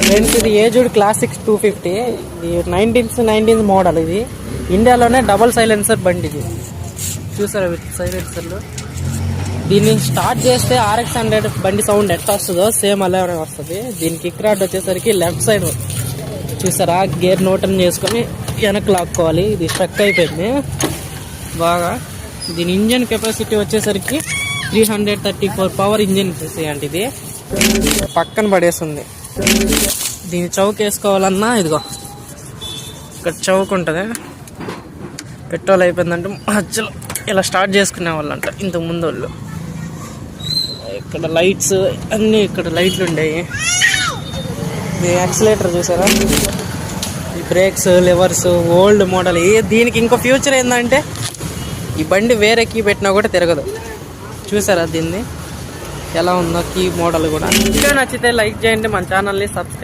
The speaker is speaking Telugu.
ఫ్రెండ్స్ ఇది ఏజ్డ్ క్లాసిక్ 250, ఇది 19th మోడల్. ఇది ఇండియాలోనే డబల్ సైలెన్సర్ బండి. ఇది చూసారా విత్ సైలెన్సర్లు. దీన్ని స్టార్ట్ చేస్తే RX 100 బండి సౌండ్ ఎట్లా వస్తుందో సేమ్ అలానే వస్తుంది. దీని కిక్ రాడ్ వచ్చేసరికి లెఫ్ట్ సైడ్ చూసారా, గేర్ న్యూట్రన్ చేసుకొని వెనక్కి లాక్కోవాలి. ఇది స్ట్రక్ అయిపోయింది బాగా. దీని ఇంజన్ కెపాసిటీ వచ్చేసరికి 334 పవర్ ఇంజన్ అంటే ఇది పక్కన పడేస్తుంది. దీని చౌక్ వేసుకోవాలన్నా ఇదిగో ఇక్కడ చౌక్ ఉంటుంది. పెట్రోల్ అయిపోయిందంటే మధ్యలో ఇలా స్టార్ట్ చేసుకునే వాళ్ళంట ఇంతకు ముందు వాళ్ళు. ఇక్కడ లైట్స్ అన్నీ, ఇక్కడ లైట్లు ఉండేవి. ఇది యాక్సిలేటర్ చూసారా, ఈ బ్రేక్స్, లివర్స్ ఓల్డ్ మోడల్. దీనికి ఇంకో ఫ్యూచర్ ఏంటంటే ఈ బండి వేరే కీ పెట్టినా కూడా తిరగదు. చూసారా దీన్ని ఎలా ఉందో కీ మోడల్ కూడా. ఇంకా నచ్చితే లైక్ చేయండి, మన ఛానల్ని సబ్స్క్రైబ్